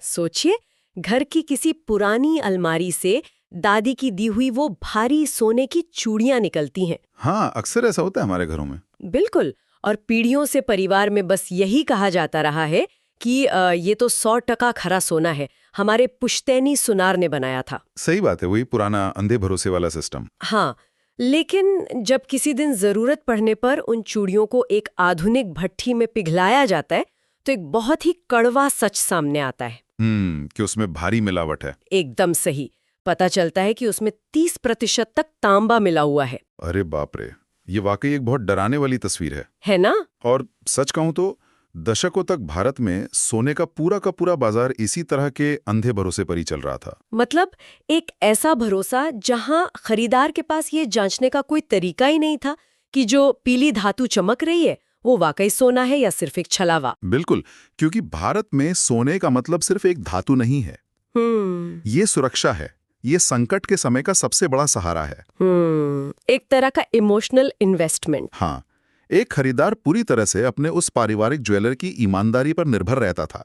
सोचिए, घर की किसी पुरानी अलमारी से दादी की दी हुई वो भारी सोने की चूड़ियां निकलती हैं। हाँ, अक्सर ऐसा होता है हमारे घरों में। बिल्कुल। और पीढ़ियों से परिवार में बस यही कहा जाता रहा है कि ये तो 100% खरा सोना है, हमारे पुश्तैनी सुनार ने बनाया था। सही बात है, वही पुराना अंधे भरोसे वाला सिस्टम। हाँ, लेकिन जब किसी दिन जरूरत पड़ने पर उन चूड़ियों को एक आधुनिक भट्ठी में पिघलाया जाता है तो एक बहुत ही कड़वा सच सामने आता है। कि उसमें भारी मिलावट है। एकदम सही। पता चलता है कि उसमें 30% तक तांबा मिला हुआ है। अरे बाप रे, ये वाकई एक बहुत डराने वाली तस्वीर है ना? और सच कहूं तो दशकों तक भारत में सोने का पूरा बाजार इसी तरह के अंधे भरोसे पर ही चल रहा था। मतलब एक ऐसा भरोसा जहां खरीदार के पास ये जांचने का कोई तरीका ही नहीं था कि जो पीली धातु चमक रही है वो वाकई सोना है या सिर्फ एक छलावा। बिल्कुल, क्योंकि भारत में सोने का मतलब सिर्फ एक धातु नहीं है। ये सुरक्षा है, ये संकट के समय का सबसे बड़ा सहारा है। एक तरह का इमोशनल इन्वेस्टमेंट। हाँ, एक खरीदार पूरी तरह से अपने उस पारिवारिक ज्वेलर की ईमानदारी पर निर्भर रहता था।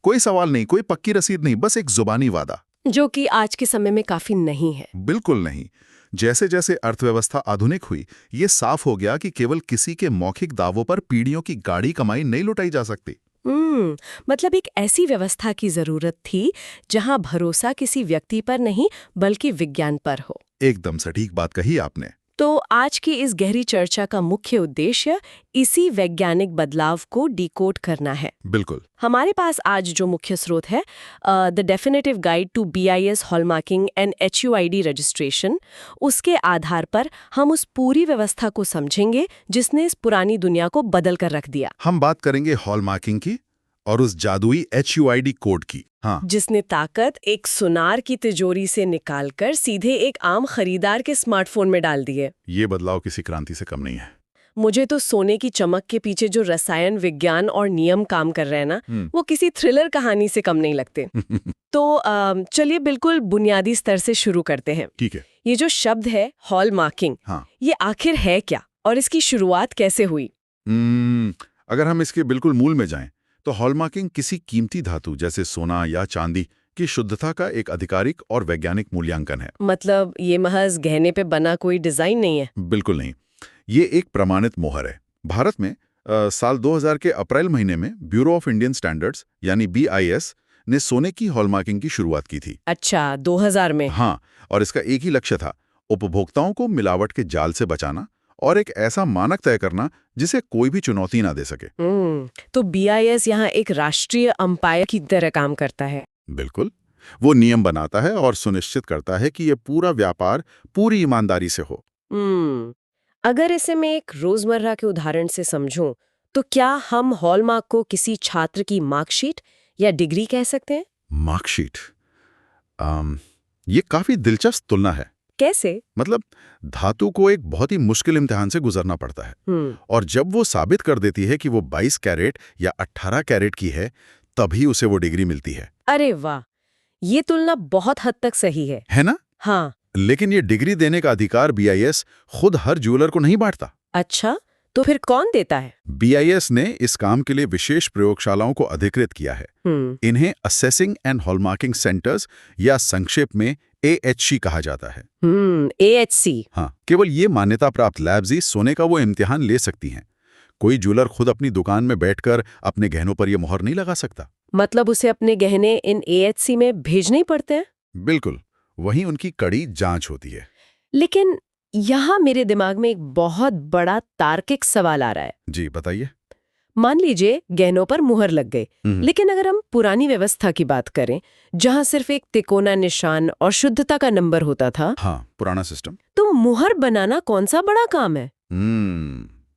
कोई सवाल नहीं, कोई पक्की रसीद नहीं, बस एक जुबानी वादा, जो कि आज के समय में काफी नहीं है। बिल्कुल नहीं। जैसे जैसे अर्थव्यवस्था आधुनिक हुई, ये साफ हो गया कि केवल किसी के मौखिक दावों पर पीढ़ियों की गाढ़ी कमाई नहीं लुटाई जा सकती। मतलब एक ऐसी व्यवस्था की जरूरत थी जहां भरोसा किसी व्यक्ति पर नहीं बल्कि विज्ञान पर हो। एकदम सटीक बात कही आपने। तो आज की इस गहरी चर्चा का मुख्य उद्देश्य इसी वैज्ञानिक बदलाव को डिकोड करना है। बिल्कुल। हमारे पास आज जो मुख्य स्रोत है, the definitive guide to BIS hallmarking and HUID registration, उसके आधार पर हम उस पूरी व्यवस्था को समझेंगे जिसने इस पुरानी दुनिया को बदल कर रख दिया। हम बात करेंगे हॉलमार्किंग की और उस जादुई HUID कोड की। हाँ, जिसने ताकत एक सुनार की तिजोरी से निकालकर सीधे एक आम खरीदार के स्मार्टफोन में डाल दी है। ये बदलाव किसी क्रांति से कम नहीं है। मुझे तो सोने की चमक के पीछे जो रसायन विज्ञान और नियम काम कर रहे हैं ना, वो किसी थ्रिलर कहानी से कम नहीं लगते। तो चलिए बिल्कुल बुनियादी स्तर से शुरू करते हैं। ठीक है। ये जो शब्द है हॉलमार्किंग, हाँ, ये आखिर है क्या और इसकी शुरुआत कैसे हुई? अगर हम इसके बिल्कुल मूल में जाएं, तो हॉलमार्किंग किसी कीमती धातु जैसे सोना या चांदी की शुद्धता का एक आधिकारिक और वैज्ञानिक मूल्यांकन है। मतलब ये महज गहने पे बना कोई डिजाइन नहीं है? बिल्कुल नहीं, ये एक प्रमाणित मोहर है। भारत में साल 2000 के अप्रैल महीने में ब्यूरो ऑफ इंडियन स्टैंडर्ड्स यानी BIS ने सोने की हॉलमार्किंग की शुरुआत की थी। अच्छा, 2000 में? हाँ, और इसका एक ही लक्ष्य था, उपभोक्ताओं को मिलावट के जाल से बचाना और एक ऐसा मानक तय करना जिसे कोई भी चुनौती ना दे सके। तो BIS यहाँ एक राष्ट्रीय अंपायर की तरह काम करता है। बिल्कुल, वो नियम बनाता है और सुनिश्चित करता है कि ये पूरा व्यापार पूरी ईमानदारी से हो। अगर इसे मैं एक रोजमर्रा के उदाहरण से समझूं, तो क्या हम हॉलमार्क को किसी छात्र की मार्कशीट या डिग्री कह सकते हैं? मार्कशीट, ये काफी दिलचस्प तुलना है। कैसे? मतलब धातु को एक बहुत ही मुश्किल इम्तिहान से गुजरना पड़ता है और जब वो साबित कर देती है कि वो 22 कैरेट या 18 कैरेट की है, तभी उसे वो डिग्री मिलती है। अरे वाह, ये तुलना बहुत हद तक सही है ना? हाँ। लेकिन ये डिग्री देने का अधिकार BIS खुद हर ज्वेलर को नहीं बांटता। अच्छा, तो फिर कौन देता है? BIS ने इस काम के लिए विशेष प्रयोगशालाओं को अधिकृत किया है। इन्हें असेसिंग एंड हॉलमार्किंग सेंटर्स या संक्षेप में AHC कहा जाता है। AHC। हाँ, केवल ये मान्यता प्राप्त लैब्स ही सोने का वो इम्तिहान ले सकती हैं। कोई ज्वेलर खुद अपनी दुकान में बैठकर अपने गहनों पर यह मोहर नहीं लगा सकता। मतलब उसे अपने गहने इन AHC में भेजने पड़ते हैं? बिल्कुल, वहीं उनकी कड़ी जांच होती है। लेकिन यहाँ मेरे दिमाग में एक बहुत बड़ा तार्किक सवाल आ रहा है। जी बताइए। मान लीजिए गहनों पर मुहर लग गई, लेकिन अगर हम पुरानी व्यवस्था की बात करें, जहां सिर्फ एक तिकोना निशान और शुद्धता का नंबर होता था। हाँ, पुराना सिस्टम। तो मुहर बनाना कौन सा बड़ा काम है?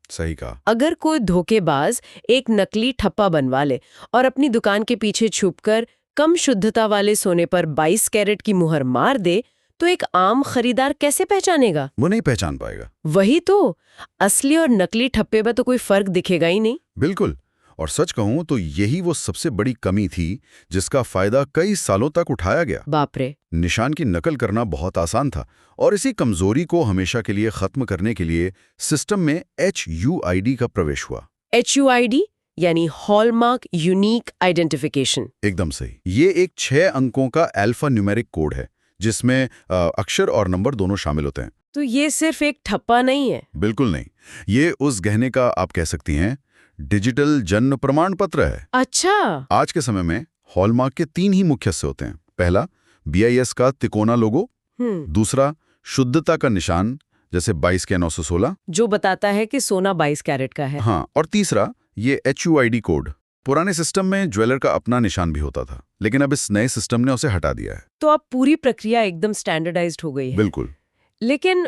सही कहा। अगर कोई धोखेबाज एक नकली ठप्पा बनवा ले और अपनी दुकान के पीछे छुपकर कम शुद्धता वाले सोने पर 22 कैरेट की मुहर मार दे, तो एक आम खरीदार कैसे पहचानेगा? वो नहीं पहचान पाएगा। वही तो, असली और नकली ठप्पे में तो कोई फर्क दिखेगा ही नहीं। बिल्कुल, और सच कहूं तो यही वो सबसे बड़ी कमी थी जिसका फायदा कई सालों तक उठाया गया। बाप रे। निशान की नकल करना बहुत आसान था और इसी कमजोरी को हमेशा के लिए खत्म करने के लिए सिस्टम में HUID का प्रवेश हुआ। HUID यानी हॉलमार्क यूनिक आइडेंटिफिकेशन। एकदम सही। ये एक 6 अंकों का अल्फा न्यूमेरिक कोड है जिसमें अक्षर और नंबर दोनों शामिल होते हैं। तो ये सिर्फ एक ठप्पा नहीं है? बिल्कुल नहीं, ये उस गहने का आप कह सकती हैं डिजिटल जन्म प्रमाण पत्र है। अच्छा। आज के समय में हॉलमार्क के 3 ही मुख्य हिस्से होते हैं। पहला BIS का तिकोना लोगो, दूसरा शुद्धता का निशान जैसे 22 के 916 जो बताता है कि सोना 22 कैरेट का है। हाँ, और तीसरा ये HUID कोड। पुराने सिस्टम में ज्वेलर का अपना निशान भी होता था, लेकिन अब इस नए सिस्टम ने उसे हटा दिया है। तो अब पूरी प्रक्रिया एकदम स्टैंडर्डाइज्ड हो गई है। बिल्कुल। लेकिन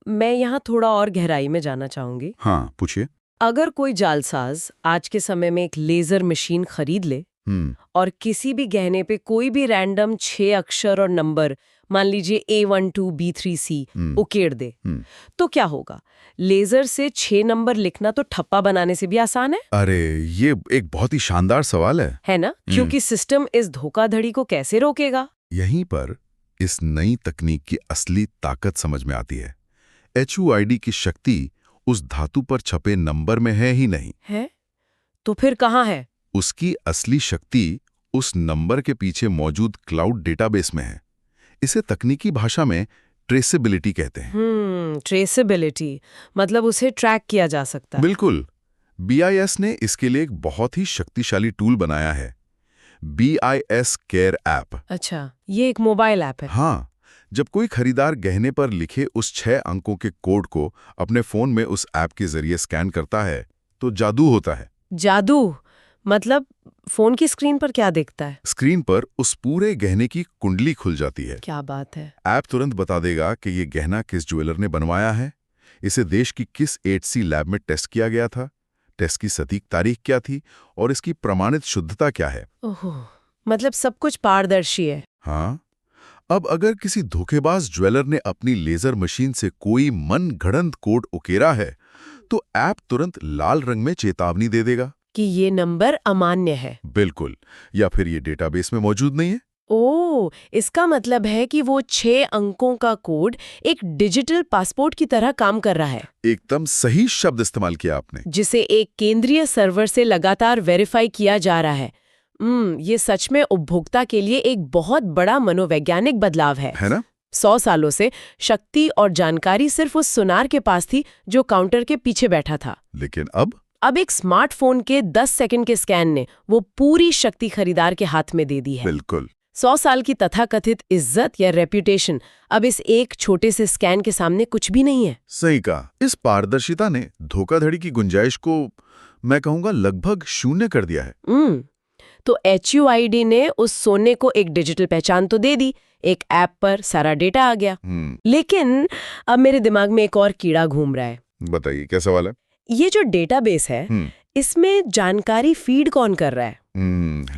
मैं यहाँ थोड़ा और गहराई में जाना चाहूंगी। हाँ, पूछिए। अगर कोई जालसाज आज के समय में एक लेजर मशीन खरीद ले और किसी भी गहने पे कोई भी रैंडम 6 अक्षर और नंबर, मान लीजिए A12 B3C उकेड़ दे, तो क्या होगा? लेजर से 6 नंबर लिखना तो ठप्पा बनाने से भी आसान है। अरे, ये एक बहुत ही शानदार सवाल है ना? क्योंकि सिस्टम इस धोखाधड़ी को कैसे रोकेगा? यहीं पर इस नई तकनीक की असली ताकत समझ में आती है। HUID की शक्ति उस धातु पर छपे नंबर में है ही नहीं है, तो फिर कहाँ है? उसकी असली शक्ति उस नंबर के पीछे मौजूद क्लाउड डेटाबेस में है। इसे तकनीकी भाषा में ट्रेसेबिलिटी कहते हैं। ट्रेसेबिलिटी मतलब उसे ट्रैक किया जा सकता है। बिल्कुल। BIS ने इसके लिए एक बहुत ही शक्तिशाली टूल बनाया है, BIS केयर ऐप। अच्छा, ये एक मोबाइल ऐप है। हाँ, जब कोई खरीदार गहने पर लिखे उस 6 अंकों के कोड को अपने फोन में उस ऐप के जरिए स्कैन करता है तो जादू होता है। जादू मतलब फोन की स्क्रीन पर क्या दिखता है? स्क्रीन पर उस पूरे गहने की कुंडली खुल जाती है। क्या बात है। ऐप तुरंत बता देगा कि ये गहना किस ज्वेलर ने बनवाया है, इसे देश की किस 8C लैब में टेस्ट किया गया था, टेस्ट की सटीक तारीख क्या थी और इसकी प्रमाणित शुद्धता क्या है। ओहो, मतलब सब कुछ पारदर्शी है। हाँ, अब अगर किसी धोखेबाज ज्वेलर ने अपनी लेजर मशीन से कोई मनगढ़ंत कोड उकेरा है तो ऐप तुरंत लाल रंग में चेतावनी दे देगा कि ये नंबर अमान्य है। बिल्कुल, या फिर ये डेटाबेस में मौजूद नहीं है। ओह, इसका मतलब है कि वो 6 अंकों का कोड एक डिजिटल पासपोर्ट की तरह काम कर रहा है। एकदम सही शब्द इस्तेमाल किया आपने। जिसे एक केंद्रीय सर्वर से लगातार वेरीफाई किया जा रहा है। ये सच में उपभोक्ता के लिए एक बहुत बड़ा मनोवैज्ञानिक बदलाव है ना? 100 सालों से शक्ति और जानकारी सिर्फ उस सुनार के पास थी जो काउंटर के पीछे बैठा था, लेकिन अब एक स्मार्टफोन के 10 सेकंड के स्कैन ने वो पूरी शक्ति खरीदार के हाथ में दे दी है। बिल्कुल। 100 साल की तथाकथित इज्जत या रेप्यूटेशन अब इस एक छोटे से स्कैन के सामने कुछ भी नहीं है। सही कहा। इस पारदर्शिता ने धोखाधड़ी की गुंजाइश को मैं कहूंगा लगभग शून्य कर दिया है। तो HUID ने उस सोने को एक डिजिटल पहचान तो दे दी, एक ऐप पर सारा डेटा आ गया। लेकिन अब मेरे दिमाग में एक और कीड़ा घूम रहा है। बताइए, क्या सवाल है? ये जो डेटाबेस है, इसमें जानकारी फीड कौन कर रहा है?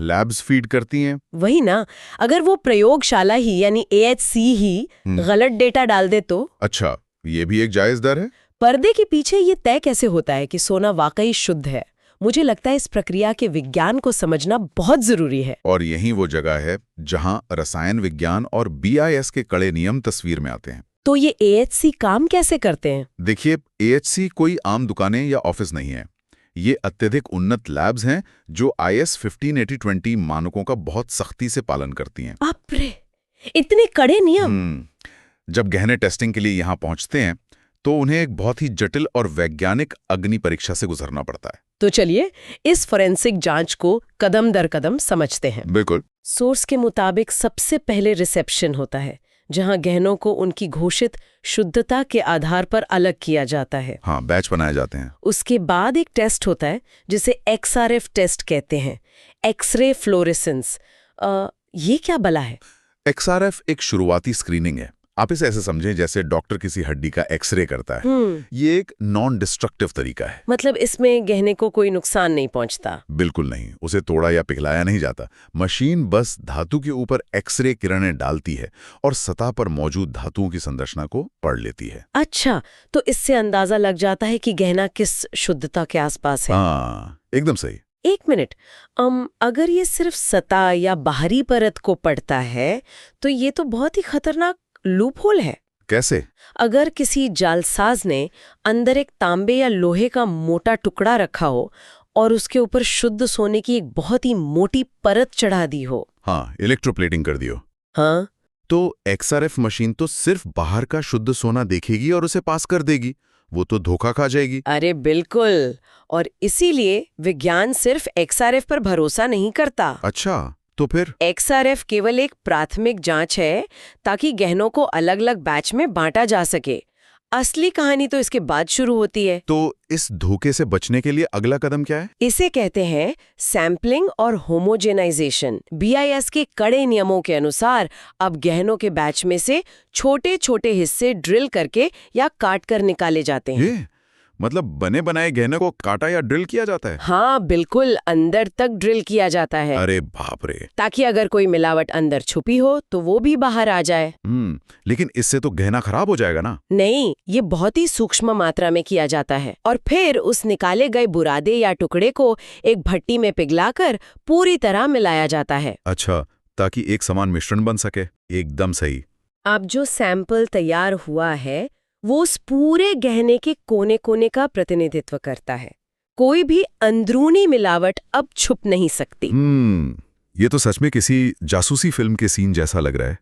लैब्स फीड करती हैं। वही ना, अगर वो प्रयोगशाला ही यानी AHC ही गलत डेटा डाल दे तो? अच्छा, ये भी एक जायज दर है। पर्दे के पीछे ये तय कैसे होता है कि सोना वाकई शुद्ध है? मुझे लगता है इस प्रक्रिया के विज्ञान को समझना बहुत जरूरी है। और यही वो जगह है जहां रसायन विज्ञान और BIS के कड़े नियम तस्वीर में आते हैं। तो ये AHC काम कैसे करते हैं? देखिए, AHC कोई आम दुकानें या ऑफिस नहीं है। ये अत्यधिक उन्नत लैब्स हैं जो IS 15820 मानकों का बहुत सख्ती से पालन करती हैं। बाप रे, इतने कड़े नियम! जब गहने टेस्टिंग के लिए यहाँ पहुंचते हैं तो उन्हें एक बहुत ही जटिल और वैज्ञानिक अग्नि परीक्षा से गुजरना पड़ता है। तो चलिए इस फोरेंसिक जांच को कदम दर कदम समझते हैं। बिल्कुल। सोर्स के मुताबिक सबसे पहले रिसेप्शन होता है, जहां गहनों को उनकी घोषित शुद्धता के आधार पर अलग किया जाता है। हाँ, बैच बनाए जाते हैं। उसके बाद एक टेस्ट होता है जिसे XRF टेस्ट कहते हैं, एक्सरे फ्लोरेसेंस। ये क्या बला है? XRF एक शुरुआती स्क्रीनिंग है। आप इसे ऐसे समझें जैसे डॉक्टर किसी हड्डी का एक्सरे करता है। ये एक नॉन डिस्ट्रक्टिव तरीका है। मतलब इसमें गहने को कोई नुकसान नहीं पहुंचता? बिल्कुल नहीं, उसे तोड़ा या पिघलाया नहीं जाता। मशीन बस धातु के ऊपर एक्सरे किरणें डालती है और सतह पर मौजूद धातुओं की संरचना को पढ़ लेती है। अच्छा, तो इससे अंदाजा लग जाता है कि गहना किस शुद्धता के आसपास है। हाँ, एकदम सही। एक मिनट, अगर ये सिर्फ सतह या बाहरी परत को पढ़ता है तो ये तो बहुत ही खतरनाक लूपहोल है। कैसे? अगर किसी जालसाज ने अंदर एक तांबे या लोहे का मोटा टुकड़ा रखा हो और उसके ऊपर शुद्ध सोने की एक बहुत ही मोटी परत चढ़ा दी हो। हाँ, इलेक्ट्रोप्लेटिंग कर दियो। हाँ, तो XRF मशीन तो सिर्फ बाहर का शुद्ध सोना देखेगी और उसे पास कर देगी। वो तो धोखा खा जाएगी। अरे बिल्कुल। और इसीलिए विज्ञान सिर्फ XRF पर भरोसा नहीं करता। अच्छा, तो फिर? XRF केवल एक प्राथमिक जांच है ताकि गहनों को अलग-अलग बैच में बांटा जा सके। असली कहानी तो इसके बाद शुरू होती है। तो इस धोखे से बचने के लिए अगला कदम क्या है? इसे कहते हैं सैम्पलिंग और होमोजेनाइजेशन। BIS के कड़े नियमों के अनुसार अब गहनों के बैच में से छोटे-छोटे हिस्से ड्रिल करके या काट कर निकाले जाते हैं। ये मतलब बने बनाए गहने को काटा या ड्रिल किया जाता है? हाँ, बिल्कुल अंदर तक ड्रिल किया जाता है। अरे बाप रे। ताकि अगर कोई मिलावट अंदर छुपी हो तो वो भी बाहर आ जाए। लेकिन इससे तो गहना खराब हो जाएगा ना? नहीं, ये बहुत ही सूक्ष्म मात्रा में किया जाता है और फिर उस निकाले गए बुरादे या टुकड़े को एक भट्टी में पिघलाकर पूरी तरह मिलाया जाता है। अच्छा, ताकि एक समान मिश्रण बन सके। एकदम सही। अब जो सैंपल तैयार हुआ है वो उस पूरे गहने के कोने-कोने का प्रतिनिधित्व करता है। कोई भी अंदरूनी मिलावट अब छुप नहीं सकती। ये तो सच में किसी जासूसी फिल्म के सीन जैसा लग रहा है।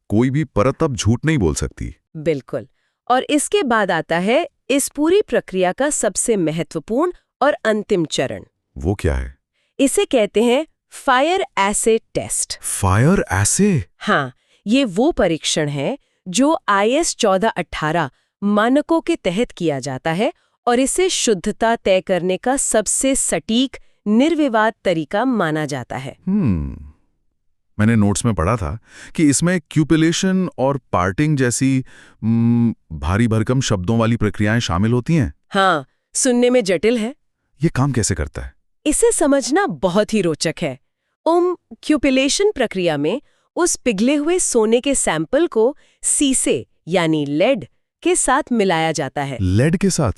कोई भी परत अब झूठ नहीं बोल सकती। बिल्कुल। और इसके बाद आता है इस पूरी प्रक्रिया का सबसे महत्वपूर्ण और अंतिम चरण। वो क्या है? इसे कहते हैं फायर एसे टेस्ट। फायर एसे? हाँ, ये वो परीक्षण है जो IS 1418 मानकों के तहत किया जाता है और इसे शुद्धता तय करने का सबसे सटीक निर्विवाद तरीका माना जाता है। मैंने नोट्स में पढ़ा था कि इसमें क्यूपिलेशन और पार्टिंग जैसी भारी भरकम शब्दों वाली प्रक्रियाएं शामिल होती हैं। हाँ, सुनने में जटिल है। ये काम कैसे करता है? इसे समझना बहुत ही रोचक है। क्यूपिलेशन प्रक्रिया में उस पिघले हुए सोने के सैंपल को सीसे यानी लेड के साथ मिलाया जाता है। लेड के साथ?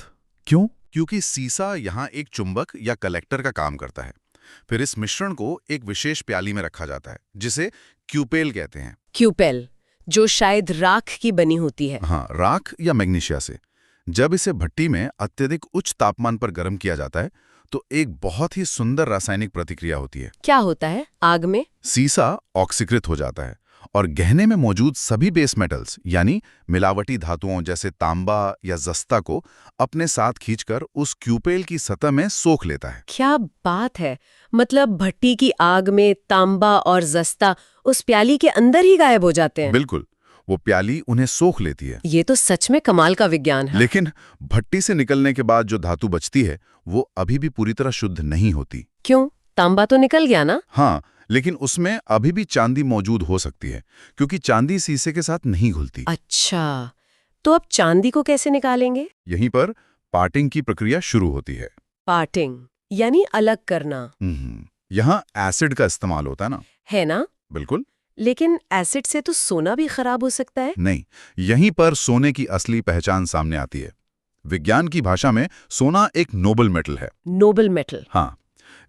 क्यों? क्योंकि सीसा यहाँ एक चुंबक या कलेक्टर का काम करता है। फिर इस मिश्रण को एक विशेष प्याली में रखा जाता है जिसे क्यूपेल कहते हैं। क्यूपेल, जो शायद राख की बनी होती है। हाँ, राख या मैग्नीशिया से। जब इसे भट्टी में अत्यधिक उच्च तापमान पर गर्म किया जाता है तो एक बहुत ही सुंदर रासायनिक प्रतिक्रिया होती है। क्या होता है आग में? सीसा ऑक्सीकृत हो जाता है और गहने में मौजूद सभी बेस मेटल्स यानी मिलावटी धातुओं जैसे तांबा या जस्ता को अपने साथ खींचकर उस क्यूपेल की सतह में सोख लेता है। क्या बात है! मतलब भट्टी की आग में तांबा और जस्ता उस प्याली के अंदर ही गायब हो जाते हैं। बिल्कुल, वो प्याली उन्हें सोख लेती है। ये तो सच में कमाल का विज्ञान है। लेकिन भट्टी से निकलने के बाद जो धातु बचती है वो अभी भी पूरी तरह शुद्ध नहीं होती। क्यों? तांबा तो निकल गया ना? हाँ, लेकिन उसमें अभी भी चांदी मौजूद हो सकती है क्योंकि चांदी सीसे के साथ नहीं घुलती। अच्छा, तो अब चांदी को कैसे निकालेंगे? यहीं पर पार्टिंग की प्रक्रिया शुरू होती है। पार्टिंग यानी अलग करना। यहाँ एसिड का इस्तेमाल होता है ना? है ना? बिल्कुल। लेकिन एसिड से तो सोना भी खराब हो सकता है। नहीं, यहीं पर सोने की असली पहचान सामने आती है। विज्ञान की भाषा में सोना एक नोबल मेटल है। Nobel metal? हाँ,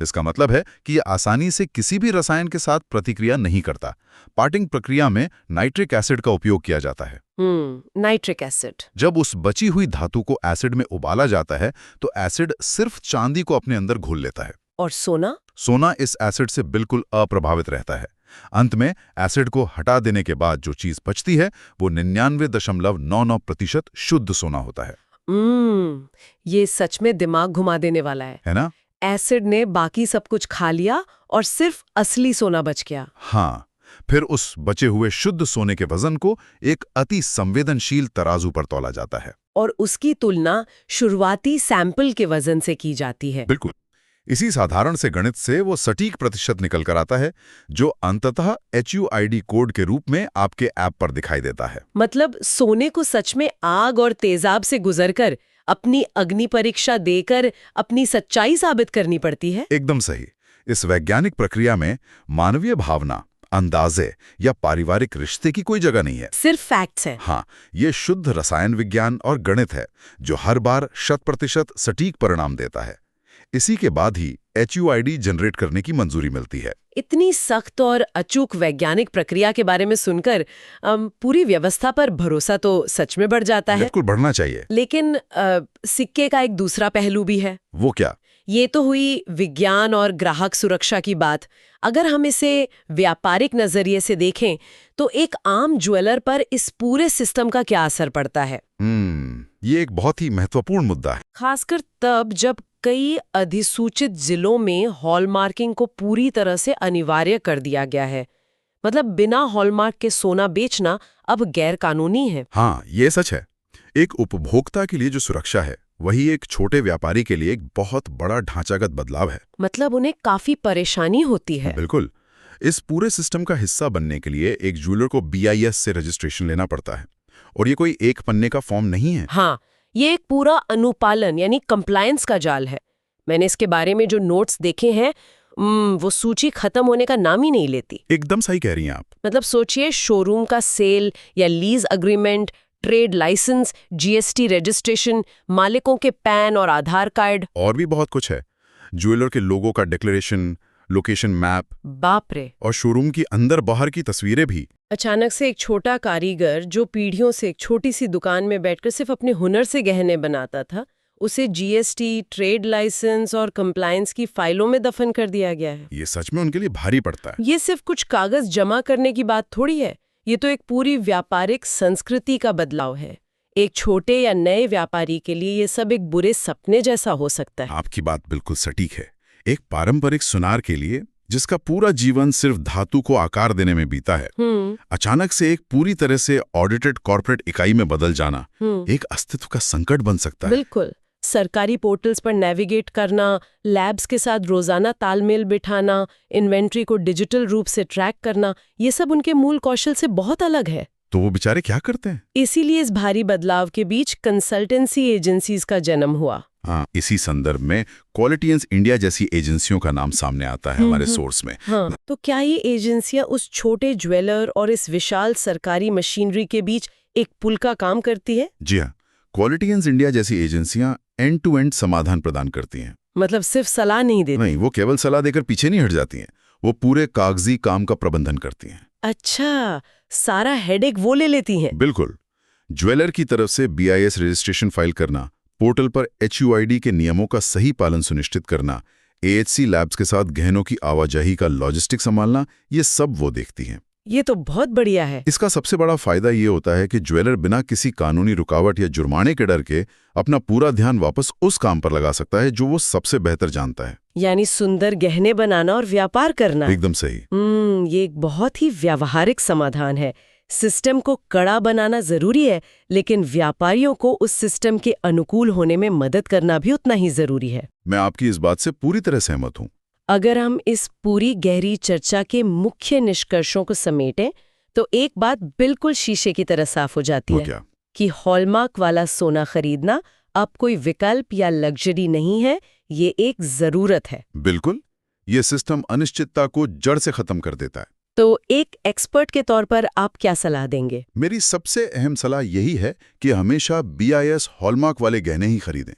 इसका मतलब है कि यह आसानी से किसी भी रसायन के साथ प्रतिक्रिया नहीं करता। पार्टिंग प्रक्रिया में नाइट्रिक एसिड का उपयोग किया जाता है। Nitric acid. जब उस बची हुई धातु को एसिड में उबाला जाता है तो एसिड सिर्फ चांदी को अपने अंदर घोल लेता है। और सोना? सोना इस एसिड से बिल्कुल अप्रभावित रहता है। अंत में एसिड को हटा देने के बाद जो चीज बचती है वो 99.99% शुद्ध सोना होता है। ये सच में दिमाग घुमा देने वाला है ना? एसिड ने बाकी सब कुछ खा लिया और सिर्फ असली सोना बच गया। हाँ, फिर उस बचे हुए शुद्ध सोने के वजन को एक अति संवेदनशील तराजू पर तौला जाता है और उसकी तुलना शुरुआती सैंपल के वजन से की जाती है। बिल्कुल। इसी साधारण से गणित से वो सटीक प्रतिशत निकल कर आता है जो अंततः HUID कोड के रूप में आपके ऐप पर दिखाई देता है। मतलब सोने को सच में आग और तेजाब से गुजरकर अपनी अग्नि परीक्षा देकर अपनी सच्चाई साबित करनी पड़ती है। एकदम सही। इस वैज्ञानिक प्रक्रिया में मानवीय भावना, अंदाजे या पारिवारिक रिश्ते की कोई जगह नहीं है। सिर्फ फैक्ट्स हैं। हाँ, ये शुद्ध रसायन विज्ञान और गणित है जो हर बार 100% सटीक परिणाम देता है। इसी के बाद ही HUID जनरेट करने की मंजूरी मिलती है। इतनी सख्त और अचूक वैज्ञानिक प्रक्रिया के बारे में सुनकर पूरी व्यवस्था पर भरोसा तो सच में बढ़ जाता है। बिल्कुल बढ़ना चाहिए। लेकिन सिक्के का एक दूसरा पहलू भी है। वो क्या? ये तो हुई विज्ञान और ग्राहक सुरक्षा की बात। अगर हम इसे व्यापारिक नजरिए से देखें तो एक आम ज्वेलर पर इस पूरे सिस्टम का क्या असर पड़ता है? ये एक बहुत ही महत्वपूर्ण मुद्दा है। खासकर तब जब कई अधिसूचित जिलों में हॉलमार्किंग को पूरी तरह से अनिवार्य कर दिया गया है। मतलब बिना हॉलमार्क के सोना बेचना अब गैर कानूनी है। हाँ, ये सच है। एक उपभोक्ता के लिए जो सुरक्षा है, वही एक छोटे व्यापारी के लिए एक बहुत बड़ा ढांचागत बदलाव है। मतलब उन्हें काफी परेशानी होती है। बिल्कुल। इस पूरे सिस्टम का हिस्सा बनने के लिए एक ज्वेलर को BIS से रजिस्ट्रेशन लेना पड़ता है। और ये कोई एक पन्ने का फॉर्म नहीं है। हाँ, ये एक पूरा अनुपालन यानी कंप्लायंस का जाल है। मैंने इसके बारे में जो नोट्स देखे हैं वो सूची खत्म होने का नाम ही नहीं लेती। एकदम सही कह रही हैं आप। मतलब सोचिए, शोरूम का सेल या lease agreement, trade licence, GST registration, मालिकों के पैन और आधार कार्ड, और भी बहुत कुछ है। ज्वेलर के लोगों का डिक्लेरेशन, लोकेशन मैप, बाप रे। और शोरूम की अंदर बाहर की तस्वीरें भी। अचानक से एक छोटा कारीगर जो पीढ़ियों से एक छोटी सी दुकान में बैठकर सिर्फ अपने हुनर से गहने बनाता था, उसे GST, ट्रेड लाइसेंस और कंप्लायंस की फाइलों में दफन कर दिया गया है। ये सच में उनके लिए भारी पड़ता है। ये सिर्फ कुछ कागज जमा करने की बात थोड़ी है। ये तो एक पूरी व्यापारिक संस्कृति का बदलाव है। एक छोटे या नए व्यापारी के लिए ये सब एक बुरे सपने जैसा हो सकता है। आपकी बात बिल्कुल सटीक है। एक पारंपरिक सुनार के लिए, जिसका पूरा जीवन सिर्फ धातु को आकार देने में बीता है, अचानक से एक पूरी तरह से ऑडिटेड कॉर्पोरेट इकाई में बदल जाना एक अस्तित्व का संकट बन सकता है। बिल्कुल। सरकारी पोर्टल्स पर नेविगेट करना, लैब्स के साथ रोजाना तालमेल बिठाना, इन्वेंट्री को डिजिटल रूप से ट्रैक करना, ये सब उनके मूल कौशल से बहुत अलग है। तो वो बेचारे क्या करते हैं? इसीलिए इस भारी बदलाव के बीच कंसल्टेंसी एजेंसीज का जन्म हुआ। हाँ, इसी संदर्भ में क्वालिटीएंस इंडिया जैसी एजेंसियों का नाम सामने आता है हमारे सोर्स में। हाँ, तो क्या ये एजेंसियां उस छोटे ज्वेलर और इस विशाल सरकारी मशीनरी के बीच एक पुल का काम करती है? जी हाँ, क्वालिटीएंस इंडिया जैसी एजेंसियां एंड टू एंड समाधान प्रदान करती हैं। मतलब सिर्फ सलाह नहीं देती? नहीं, वो केवल सलाह देकर पीछे नहीं हट जाती हैं, वो पूरे कागजी काम का प्रबंधन करती हैं। अच्छा, सारा हेडेक वो ले लेती हैं? बिल्कुल। ज्वेलर की तरफ से BIS रजिस्ट्रेशन फाइल करना, पोर्टल पर HUID के नियमों का सही पालन सुनिश्चित करना, AHC लैब्स के साथ गहनों की आवाजाही का लॉजिस्टिक संभालना, ये सब वो देखती हैं। ये तो बहुत बढ़िया है। इसका सबसे बड़ा फायदा ये होता है कि ज्वेलर बिना किसी कानूनी रुकावट या जुर्माने के डर के अपना पूरा ध्यान वापस उस काम पर लगा सकता है जो वो सबसे बेहतर जानता है। यानी सुंदर गहने बनाना और व्यापार करना। एकदम सही। ये एक बहुत ही व्यावहारिक समाधान है। सिस्टम को कड़ा बनाना जरूरी है, लेकिन व्यापारियों को उस सिस्टम के अनुकूल होने में मदद करना भी उतना ही जरूरी है। मैं आपकी इस बात से पूरी तरह सहमत हूँ। अगर हम इस पूरी गहरी चर्चा के मुख्य निष्कर्षों को समेटें तो एक बात बिल्कुल शीशे की तरह साफ हो जाती है। क्या? कि हॉलमार्क वाला सोना खरीदना अब कोई विकल्प या लग्जरी नहीं है, ये एक जरूरत है। बिल्कुल। ये सिस्टम अनिश्चितता को जड़ से खत्म कर देता है। तो एक एक्सपर्ट के तौर पर आप क्या सलाह देंगे? मेरी सबसे अहम सलाह यही है कि हमेशा BIS हॉलमार्क वाले गहने ही खरीदें।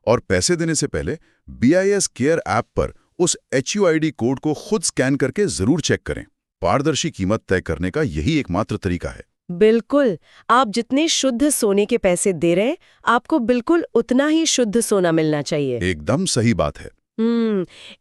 और पैसे देने से पहले BIS केयर ऐप पर उस HUID कोड को खुद स्कैन करके जरूर चेक करें। पारदर्शी कीमत तय करने का यही एकमात्र तरीका है। बिल्कुल। आप जितने शुद्ध सोने के पैसे दे रहे हैं, आपको बिल्कुल उतना ही शुद्ध सोना मिलना चाहिए। एकदम सही बात है।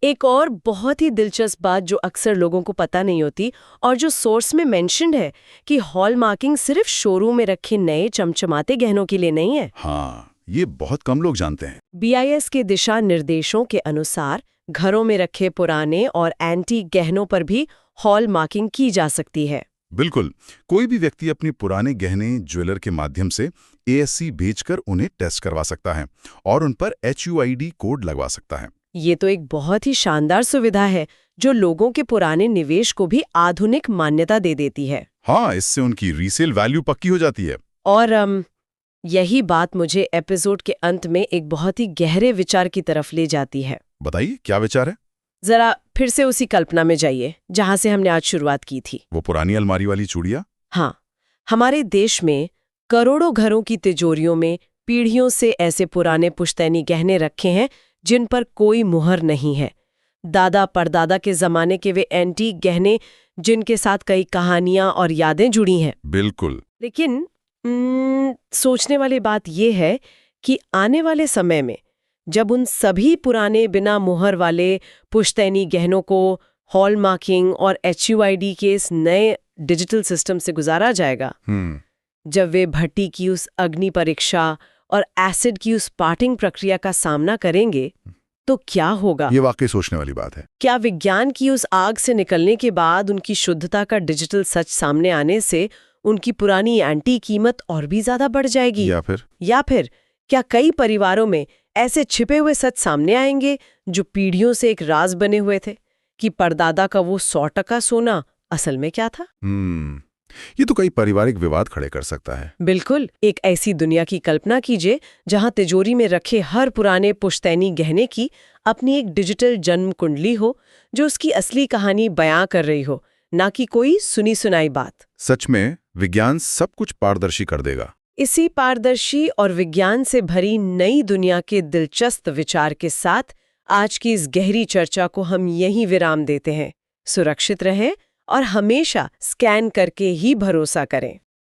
एक और बहुत ही दिलचस्प बात जो अक्सर लोगों को पता नहीं होती और जो सोर्स में मेंशन्ड है कि हॉलमार्किंग सिर्फ शोरूम में रखे नए चमचमाते गहनों के लिए नहीं है। हाँ, ये बहुत कम लोग जानते हैं। BIS के दिशा निर्देशों के अनुसार घरों में रखे पुराने और एंटीक गहनों पर भी हॉलमार्किंग की जा सकती है। बिल्कुल। कोई भी व्यक्ति अपने पुराने गहने ज्वेलर के माध्यम से ASC भेजकर उन्हें टेस्ट करवा सकता है और उन पर HUID कोड लगवा सकता है। ये तो एक बहुत ही शानदार सुविधा है जो लोगों के पुराने निवेश को भी आधुनिक मान्यता दे देती है। हाँ, इससे उनकी रीसेल वैल्यू पक्की हो जाती है। और यही बात मुझे एपिसोड के अंत में एक बहुत ही गहरे विचार की तरफ ले जाती है। बताइए, क्या विचार है? जरा फिर से उसी कल्पना में जाइए जहां से हमने आज शुरुआत की थी। वो पुरानी अलमारी वाली चूड़ियां? हाँ, हमारे देश में करोड़ों घरों की तिजोरियों में पीढ़ियों से ऐसे पुराने पुश्तैनी गहने रखे हैं जिन पर कोई मुहर नहीं है। दादा परदादा के जमाने के वे एंटीक गहने जिनके साथ कई कहानियां और यादें जुड़ी हैं। बिल्कुल। लेकिन सोचने वाली बात यह है कि आने वाले समय में जब उन सभी पुराने बिना मुहर वाले पुश्तैनी गहनों को हॉलमार्किंग और HUID के इस नए डिजिटल सिस्टम से गुजारा जाएगा, जब वे भट्टी की उस अग्नि परीक्षा और एसिड की उस पार्टिंग प्रक्रिया का सामना करेंगे, तो क्या होगा? ये वाकई सोचने वाली बात है। क्या विज्ञान की उस आग से निकलने के बाद उनकी शुद्धता का डिजिटल सच सामने आने से उनकी पुरानी एंटी कीमत और भी ज्यादा बढ़ जाएगी? या फिर क्या कई परिवारों में ऐसे छिपे हुए सच सामने आएंगे जो पीढ़ियों से एक राज बने हुए थे कि परदादा का वो 100% सोना असल में क्या था? ये तो कई पारिवारिक विवाद खड़े कर सकता है। बिल्कुल। एक ऐसी दुनिया की कल्पना कीजिए जहां तिजोरी में रखे हर पुराने पुश्तैनी गहने की अपनी एक डिजिटल जन्म कुंडली हो जो उसकी असली कहानी बयां कर रही हो, ना कि कोई सुनी सुनाई बात। सच में विज्ञान सब कुछ पारदर्शी कर देगा। इसी पारदर्शी और विज्ञान से भरी नई दुनिया के दिलचस्प विचार के साथ आज की इस गहरी चर्चा को हम यहीं विराम देते हैं। सुरक्षित रहें और हमेशा स्कैन करके ही भरोसा करें।